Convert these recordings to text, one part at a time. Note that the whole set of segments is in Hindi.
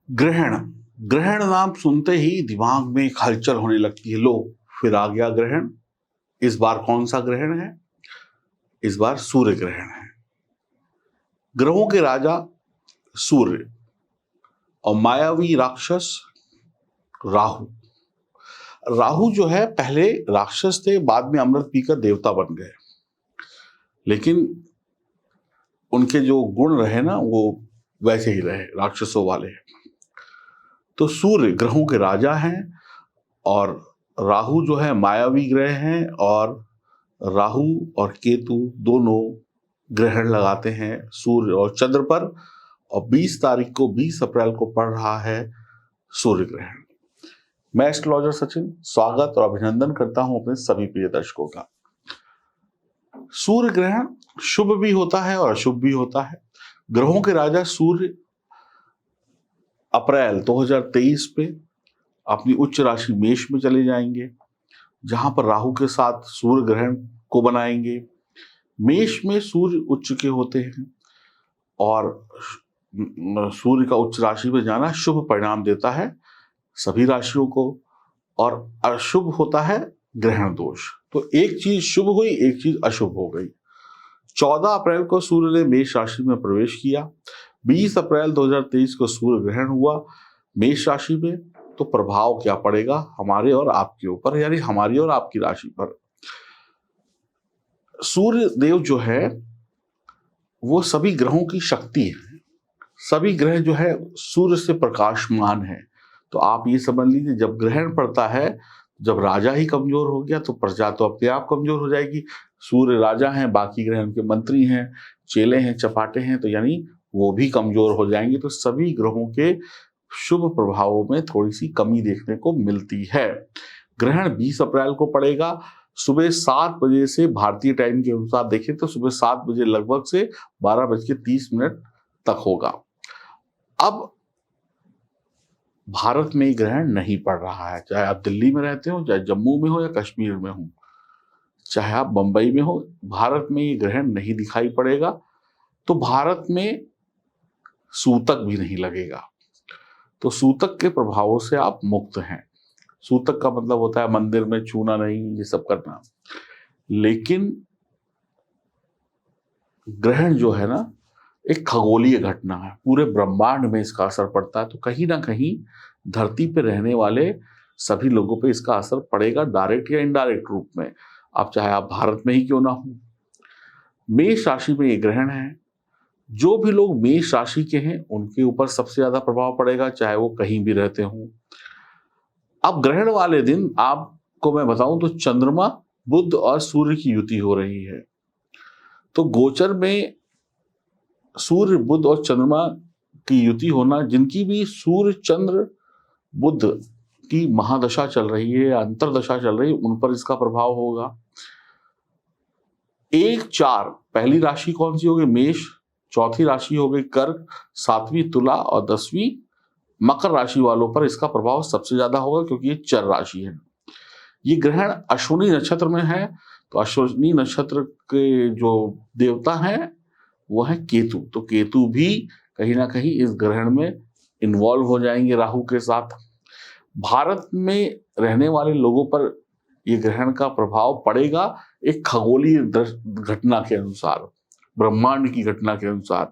ग्रहण। ग्रहण नाम सुनते ही दिमाग में एक हलचल होने लगती है। लो, फिर आ गया ग्रहण। इस बार कौन सा ग्रहण है? इस बार सूर्य ग्रहण है। ग्रहों के राजा सूर्य और मायावी राक्षस राहु। राहु जो है पहले राक्षस थे, बाद में अमृत पीकर देवता बन गए, लेकिन उनके जो गुण रहे ना वो वैसे ही रहे, राक्षसों वाले। तो सूर्य ग्रहों के राजा हैं और राहु जो है मायावी ग्रह हैं, और राहु और केतु दोनों ग्रहण लगाते हैं सूर्य और चंद्र पर। और 20 तारीख को 20 अप्रैल को पड़ रहा है सूर्य ग्रहण। मैं एस्ट्रोलॉजर सचिन स्वागत और अभिनंदन करता हूं अपने सभी प्रिय दर्शकों का। सूर्य ग्रहण शुभ भी होता है और अशुभ भी होता है। ग्रहों के राजा सूर्य अप्रैल 2023 पे अपनी उच्च राशि मेष में चले जाएंगे, जहां पर राहु के साथ सूर्य ग्रहण को बनाएंगे। मेष में सूर्य उच्च के होते हैं और सूर्य का उच्च राशि में जाना शुभ परिणाम देता है सभी राशियों को, और अशुभ होता है ग्रहण दोष। तो एक चीज शुभ हुई, एक चीज अशुभ हो गई। 14 अप्रैल को सूर्य ने मेष राशि में प्रवेश किया। 20 अप्रैल 2023 को सूर्य ग्रहण हुआ मेष राशि में। तो प्रभाव क्या पड़ेगा हमारे और आपके ऊपर, यानी हमारी और आपकी राशि पर? सूर्य देव जो है वो सभी ग्रहों की शक्ति है। सभी ग्रह जो है सूर्य से प्रकाशमान है। तो आप ये समझ लीजिए, जब ग्रहण पड़ता है, जब राजा ही कमजोर हो गया तो प्रजा तो अपने आप कमजोर हो जाएगी। सूर्य राजा हैं, बाकी ग्रह उनके मंत्री हैं, चेले हैं, चपाटे हैं, तो यानी वो भी कमजोर हो जाएंगे। तो सभी ग्रहों के शुभ प्रभावों में थोड़ी सी कमी देखने को मिलती है। ग्रहण 20 अप्रैल को पड़ेगा सुबह 7 बजे से, भारतीय टाइम के अनुसार देखें तो सुबह 7 बजे लगभग से 12:30 तक होगा। अब भारत में ग्रहण नहीं पड़ रहा है, चाहे आप दिल्ली में रहते हो, चाहे जम्मू में हो या कश्मीर में हो, चाहे आप बंबई में हो, भारत में ये ग्रहण नहीं दिखाई पड़ेगा। तो भारत में सूतक भी नहीं लगेगा। तो सूतक के प्रभावों से आप मुक्त हैं। सूतक का मतलब होता है मंदिर में छूना नहीं, ये सब करना। लेकिन ग्रहण जो है ना एक खगोलीय घटना है, पूरे ब्रह्मांड में इसका असर पड़ता है। तो कहीं ना कहीं धरती पे रहने वाले सभी लोगों पे इसका असर पड़ेगा, डायरेक्ट या इनडायरेक्ट रूप में। आप चाहे आप भारत में ही क्यों ना हो। मेष राशि में ये ग्रहण है। जो भी लोग मेष राशि के हैं उनके ऊपर सबसे ज्यादा प्रभाव पड़ेगा, चाहे वो कहीं भी रहते हों। अब ग्रहण वाले दिन आपको मैं बताऊं तो चंद्रमा, बुध और सूर्य की युति हो रही है। तो गोचर में सूर्य, बुध और चंद्रमा की युति होना, जिनकी भी सूर्य चंद्र बुध की महादशा चल रही है या अंतरदशा चल रही है, उन पर इसका प्रभाव होगा। 1-4 पहली राशि कौन सी होगी? मेष। चौथी राशि हो गई कर्क, 7वीं तुला और 10वीं मकर राशि वालों पर इसका प्रभाव सबसे ज्यादा होगा, क्योंकि ये चर राशि है। ये ग्रहण अश्विनी नक्षत्र में है। तो अश्विनी नक्षत्र के जो देवता हैं वो है केतु। तो केतु भी कहीं ना कहीं इस ग्रहण में इन्वॉल्व हो जाएंगे राहु के साथ। भारत में रहने वाले लोगों पर यह ग्रहण का प्रभाव पड़ेगा एक खगोलीय घटना के अनुसार, ब्रह्मांड की घटना के अनुसार।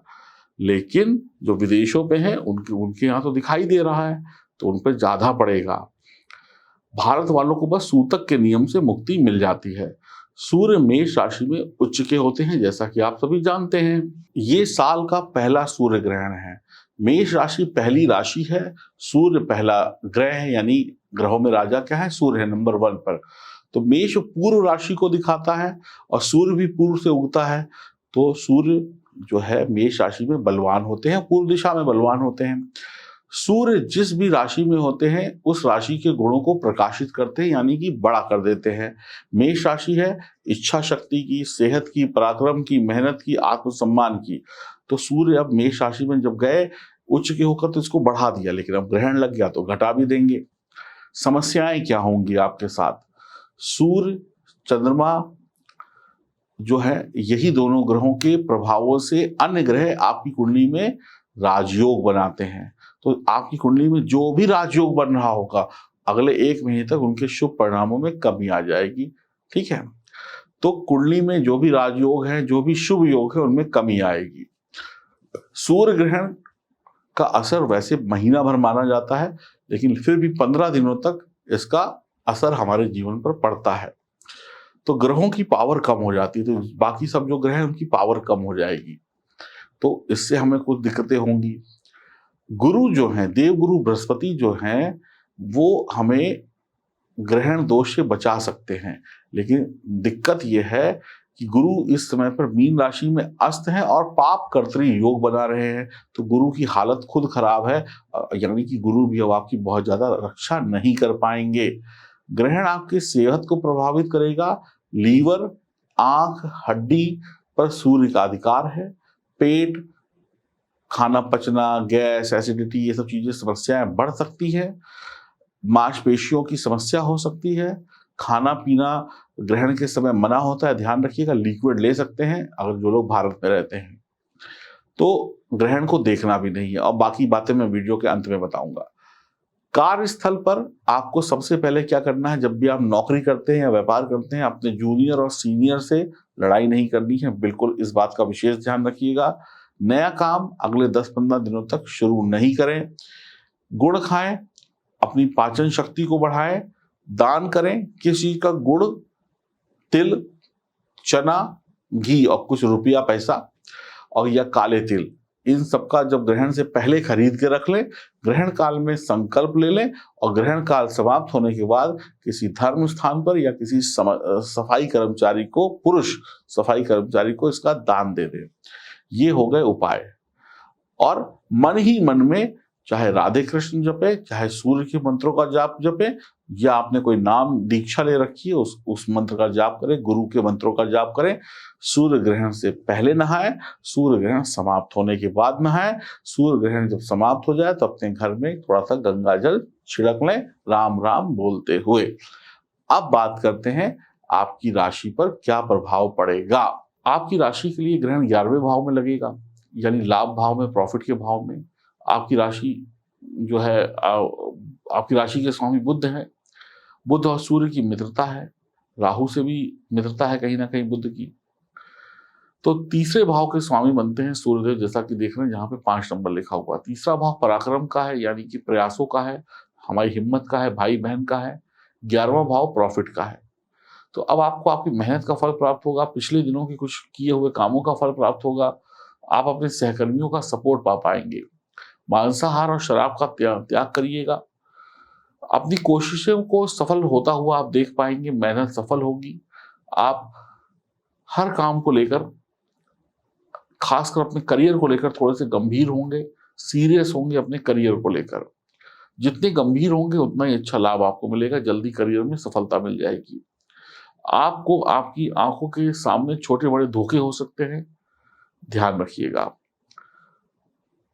लेकिन जो विदेशों पे हैं उनके यहाँ तो दिखाई दे रहा है, तो उन पर ज्यादा पड़ेगा। भारत वालों को बस सूतक के नियम से मुक्ति मिल जाती है। सूर्य मेष राशि में उच्च के होते हैं, जैसा कि आप सभी जानते हैं। ये साल का पहला सूर्य ग्रहण है। मेष राशि पहली राशि है, सूर्य पहला ग्रह है, यानी ग्रहों में राजा क्या है? सूर्य है नंबर 1 पर। तो मेष पूर्व राशि को दिखाता है और सूर्य भी पूर्व से उगता है। तो सूर्य जो है मेष राशि में बलवान होते हैं, पूर्व दिशा में बलवान होते हैं। सूर्य जिस भी राशि में होते हैं उस राशि के गुणों को प्रकाशित करते हैं, यानी कि बड़ा कर देते हैं। मेष राशि है इच्छा शक्ति की, सेहत की, पराक्रम की, मेहनत की, आत्मसम्मान की। तो सूर्य अब मेष राशि में जब गए उच्च के होकर तो इसको बढ़ा दिया, लेकिन अब ग्रहण लग गया तो घटा भी देंगे। समस्याएं क्या होंगी आपके साथ? सूर्य चंद्रमा जो है यही दोनों ग्रहों के प्रभावों से अन्य ग्रह आपकी कुंडली में राजयोग बनाते हैं। तो आपकी कुंडली में जो भी राजयोग बन रहा होगा अगले 1 महीने तक उनके शुभ परिणामों में कमी आ जाएगी। ठीक है, तो कुंडली में जो भी राजयोग है, जो भी शुभ योग है, उनमें कमी आएगी। सूर्य ग्रहण का असर वैसे महीना भर माना जाता है, लेकिन फिर भी 15 दिनों तक इसका असर हमारे जीवन पर पड़ता है। तो ग्रहों की पावर कम हो जाती है, तो बाकी सब जो ग्रह हैं उनकी पावर कम हो जाएगी, तो इससे हमें कुछ दिक्कतें होंगी। गुरु जो हैं, देवगुरु बृहस्पति जो हैं, वो हमें ग्रहण दोष से बचा सकते हैं, लेकिन दिक्कत यह है कि गुरु इस समय पर मीन राशि में अस्त हैं और पाप कर्तरी योग बना रहे हैं, तो गुरु की हालत खुद खराब है, यानी कि गुरु भी अब आपकी बहुत ज्यादा रक्षा नहीं कर पाएंगे। ग्रहण आपकी सेहत को प्रभावित करेगा। लीवर, आंख, हड्डी पर सूर्य का अधिकार है। पेट, खाना पचना, गैस, एसिडिटी, ये सब चीजें समस्याएं बढ़ सकती है। मांसपेशियों की समस्या हो सकती है। खाना पीना ग्रहण के समय मना होता है, ध्यान रखिएगा। लिक्विड ले सकते हैं अगर जो लोग भारत में रहते हैं, तो ग्रहण को देखना भी नहीं है, और बाकी बातें मैं वीडियो के अंत में बताऊंगा। कार्यस्थल पर आपको सबसे पहले क्या करना है, जब भी आप नौकरी करते हैं या व्यापार करते हैं, अपने जूनियर और सीनियर से लड़ाई नहीं करनी है, बिल्कुल इस बात का विशेष ध्यान रखिएगा। नया काम अगले 10-15 दिनों तक शुरू नहीं करें। गुड़ खाएं, अपनी पाचन शक्ति को बढ़ाएं। दान करें, किसी का गुड़, तिल, चना, घी और कुछ रुपया पैसा और या काले तिल, इन सबका जब ग्रहण से पहले खरीद के रख लें। ग्रहण काल में संकल्प ले लें और ग्रहण काल समाप्त होने के बाद किसी धर्म स्थान पर या किसी सफाई कर्मचारी को, पुरुष सफाई कर्मचारी को इसका दान दे दें। ये हो गए उपाय। और मन ही मन में चाहे राधे कृष्ण जपे, चाहे सूर्य के मंत्रों का जाप जपे, या आपने कोई नाम दीक्षा ले रखी है उस मंत्र का जाप करें, गुरु के मंत्रों का जाप करें। सूर्य ग्रहण से पहले नहाएं, सूर्य ग्रहण समाप्त होने के बाद नहाएं। सूर्य ग्रहण जब समाप्त हो जाए तो अपने घर में थोड़ा सा गंगा जल छिड़क लें, राम राम बोलते हुए। अब बात करते हैं आपकी राशि पर क्या प्रभाव पड़ेगा। आपकी राशि के लिए ग्रहण 11वें भाव में लगेगा, यानी लाभ भाव में, प्रॉफिट के भाव में। आपकी राशि जो है, आपकी राशि के स्वामी बुध है। बुध और सूर्य की मित्रता है, राहु से भी मित्रता है कहीं ना कहीं बुध की। तो तीसरे भाव के स्वामी बनते हैं सूर्यदेव, जैसा कि देख रहे हैं जहां पे 5 नंबर लिखा हुआ। तीसरा भाव पराक्रम का है, यानी कि प्रयासों का है, हमारी हिम्मत का है, भाई बहन का है। 11वां भाव प्रॉफिट का है। तो अब आपको आपकी मेहनत का फल प्राप्त होगा, पिछले दिनों के कुछ किए हुए कामों का फल प्राप्त होगा। आप अपने सहकर्मियों का सपोर्ट पा पाएंगे। मांसाहार और शराब का त्याग करिएगा। अपनी कोशिशों को सफल होता हुआ आप देख पाएंगे, मेहनत सफल होगी। आप हर काम को लेकर, खासकर अपने करियर को लेकर थोड़े से गंभीर होंगे, सीरियस होंगे अपने करियर को लेकर। जितने गंभीर होंगे उतना ही अच्छा लाभ आपको मिलेगा, जल्दी करियर में सफलता मिल जाएगी। आपको आपकी आंखों के सामने छोटे बड़े धोखे हो सकते हैं, ध्यान रखिएगा,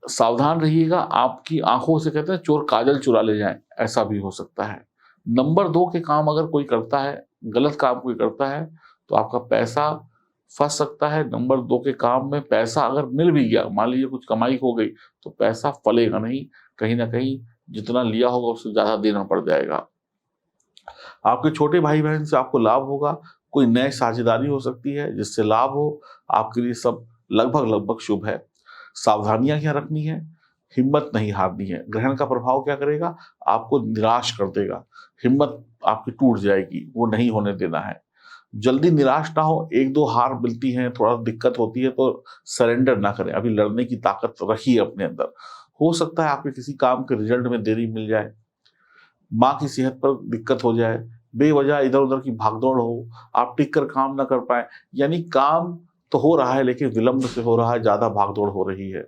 सावधान रहिएगा। आपकी आंखों से, कहते हैं चोर काजल चुरा ले जाए, ऐसा भी हो सकता है। नंबर 2 के काम अगर कोई करता है, गलत काम कोई करता है, तो आपका पैसा फंस सकता है। नंबर 2 के काम में पैसा अगर मिल भी गया, मान लीजिए कुछ कमाई हो गई, तो पैसा फलेगा नहीं, कहीं ना कहीं जितना लिया होगा उससे ज्यादा देना पड़ जाएगा। आपके छोटे भाई बहन से आपको लाभ होगा। कोई नई साझेदारी हो सकती है जिससे लाभ हो, आपके लिए सब लगभग शुभ है। सावधानियां क्या रखनी है, हिम्मत नहीं हारनी है। ग्रहण का प्रभाव क्या करेगा, आपको निराश कर देगा, हिम्मत आपकी टूट जाएगी, वो नहीं होने देना है। जल्दी निराश ना हो, 1-2 हार मिलती हैं, थोड़ा दिक्कत होती है तो सरेंडर ना करें, अभी लड़ने की ताकत रखिए अपने अंदर। हो सकता है आपके किसी काम के रिजल्ट में देरी मिल जाए, माँ की सेहत पर दिक्कत हो जाए, बेवजह इधर उधर की भागदौड़ हो, आप टिक कर काम ना कर पाए, यानी काम तो हो रहा है लेकिन विलंब से हो रहा है, ज्यादा भागदौड़ हो रही है।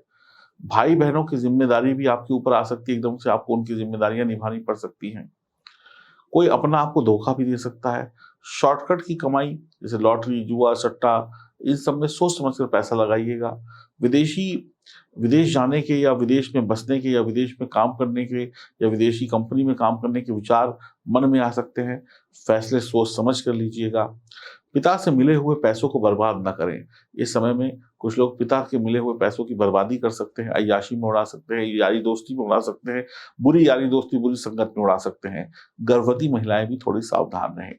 भाई बहनों की जिम्मेदारी भी आपके ऊपर आ सकती है, एकदम से आपको उनकी जिम्मेदारियां निभानी पड़ सकती हैं। कोई अपना आपको धोखा भी दे सकता है। शॉर्टकट की कमाई जैसे लॉटरी, जुआ, सट्टा, इन सब में सोच समझ कर पैसा लगाइएगा। विदेश जाने के या विदेश में बसने के या विदेश में काम करने के या विदेशी कंपनी में काम करने के विचार मन में आ सकते हैं, फैसले सोच समझ कर लीजिएगा। पिता से मिले हुए पैसों को बर्बाद ना करें। इस समय में कुछ लोग पिता के मिले हुए पैसों की बर्बादी कर सकते हैं, अय्याशी में उड़ा सकते हैं, यारी दोस्ती में उड़ा सकते हैं, बुरी यारी दोस्ती, बुरी संगत में उड़ा सकते हैं। गर्भवती महिलाएं भी थोड़ी सावधान रहें।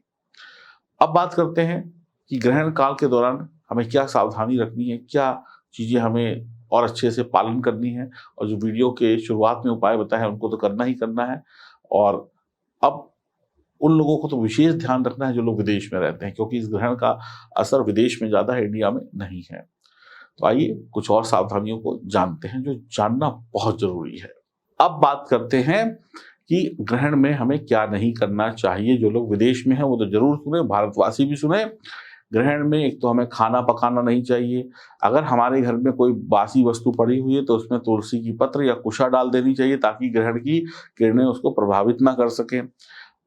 अब बात करते हैं कि ग्रहण काल के दौरान हमें क्या सावधानी रखनी है, क्या चीज़ें हमें और अच्छे से पालन करनी है, और जो वीडियो के शुरुआत में उपाय बताए हैं उनको तो करना ही करना है। और अब उन लोगों को तो विशेष ध्यान रखना है जो लोग विदेश में रहते हैं, क्योंकि इस ग्रहण का असर विदेश में ज़्यादा है, इंडिया में नहीं है। तो आइए कुछ और सावधानियों को जानते हैं जो जानना बहुत ज़रूरी है। अब बात करते हैं कि ग्रहण में हमें क्या नहीं करना चाहिए। जो लोग विदेश में हैं वो तो ज़रूर सुने, भारतवासी भी सुने। ग्रहण में एक तो हमें खाना पकाना नहीं चाहिए। अगर हमारे घर में कोई बासी वस्तु पड़ी हुई है तो उसमें तुलसी की पत्र या कुशा डाल देनी चाहिए, ताकि ग्रहण की किरणें उसको प्रभावित ना कर सकें।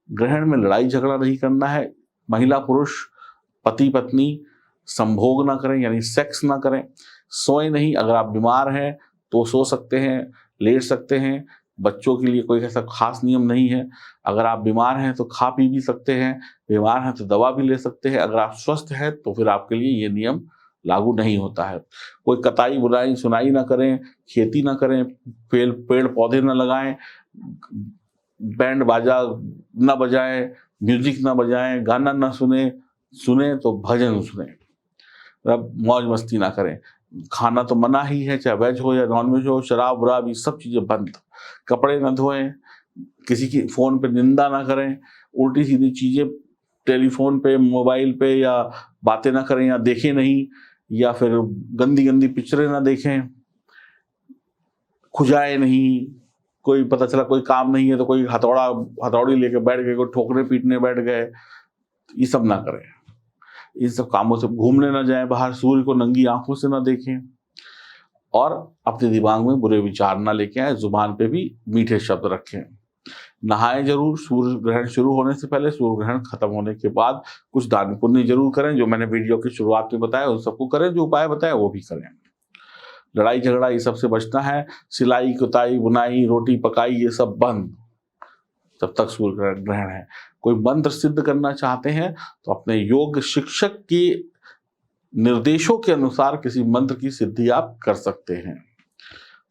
ग्रहण में लड़ाई झगड़ा नहीं करना है। महिला पुरुष, पति पत्नी संभोग ना करें, यानी सेक्स ना करें। सोए नहीं, अगर आप बीमार हैं तो सो सकते हैं, लेट सकते हैं। बच्चों के लिए कोई ऐसा खास नियम नहीं है। अगर आप बीमार हैं तो खा पी भी सकते हैं, बीमार हैं तो दवा भी ले सकते हैं। अगर आप स्वस्थ हैं तो फिर आपके लिए ये नियम लागू नहीं होता है। कोई कताई बुनाई सुनाई ना करें, खेती ना करें, पेड़ पौधे ना लगाएं, बैंड बाजा ना बजाएं, म्यूजिक ना बजाएं, गाना ना सुने तो भजन सुने। अब मौज मस्ती ना करें। खाना तो मना ही है, चाहे वेज हो या नॉन वेज हो। शराब वराब ये सब चीज़ें बंद। कपड़े ना धोएं, किसी की फ़ोन पे निंदा ना करें, उल्टी सीधी चीज़ें टेलीफोन पे, मोबाइल पे या बातें ना करें या देखें नहीं, या फिर गंदी गंदी पिक्चरें ना देखें, खुजाए नहीं। कोई पता चला कोई काम नहीं है तो कोई हथौड़ी लेके बैठ गए, कोई ठोकने पीटने बैठ गए, ये सब ना करें। इन सब कामों से घूमने ना जाएं बाहर, सूर्य को नंगी आंखों से ना देखें, और अपने दिमाग में बुरे विचार ना लेके आए। जुबान पे भी मीठे शब्द रखें। नहाएं जरूर सूर्य ग्रहण शुरू होने से पहले। सूर्य ग्रहण खत्म होने के बाद कुछ दान पुण्य जरूर करें, जो मैंने वीडियो की शुरुआत में बताया उन सबको करें, जो उपाय बताए वो भी करें। लड़ाई झगड़ा ये सबसे बचना है। सिलाई कुताई बुनाई रोटी पकाई ये सब बंद जब तक सूर्य ग्रहण है। कोई मंत्र सिद्ध करना चाहते हैं तो अपने योग शिक्षक के निर्देशों के अनुसार किसी मंत्र की सिद्धि आप कर सकते हैं।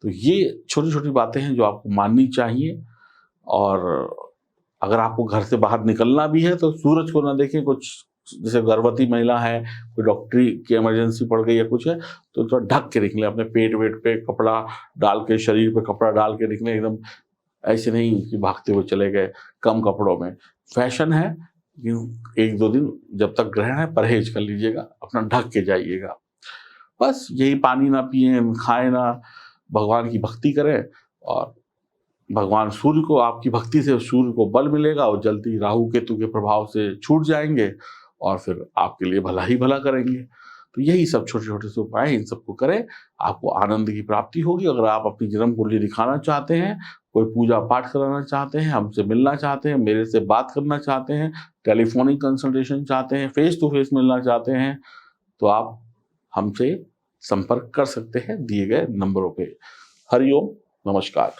तो ये छोटी छोटी बातें हैं जो आपको माननी चाहिए। और अगर आपको घर से बाहर निकलना भी है तो सूरज को ना देखें। कुछ जैसे गर्भवती महिला है, कोई डॉक्टरी की इमरजेंसी पड़ गई या कुछ है तो थोड़ा ढक के निकले, अपने पेट वेट पे कपड़ा डाल के, शरीर पे कपड़ा डाल के निकले। एकदम ऐसे नहीं कि भागते हुए चले गए कम कपड़ों में। फैशन है, एक दो दिन जब तक ग्रहण है परहेज कर लीजिएगा, अपना ढक के जाइएगा। बस यही, पानी ना पिए, खाएं ना, भगवान की भक्ति करें, और भगवान सूर्य को, आपकी भक्ति से सूर्य को बल मिलेगा और जल्दी राहु केतु के प्रभाव से छूट जाएंगे और फिर आपके लिए भला ही भला करेंगे। तो यही सब छोटे छोटे से उपाय, इन सबको करें, आपको आनंद की प्राप्ति होगी। अगर आप अपनी जन्म कुंडली दिखाना चाहते हैं, कोई पूजा पाठ कराना चाहते हैं, हमसे मिलना चाहते हैं, मेरे से बात करना चाहते हैं, टेलीफोनिक कंसल्टेशन चाहते हैं, फेस टू फेस मिलना चाहते हैं, तो आप हमसे संपर्क कर सकते हैं दिए गए नंबरों पे। हरिओम, नमस्कार।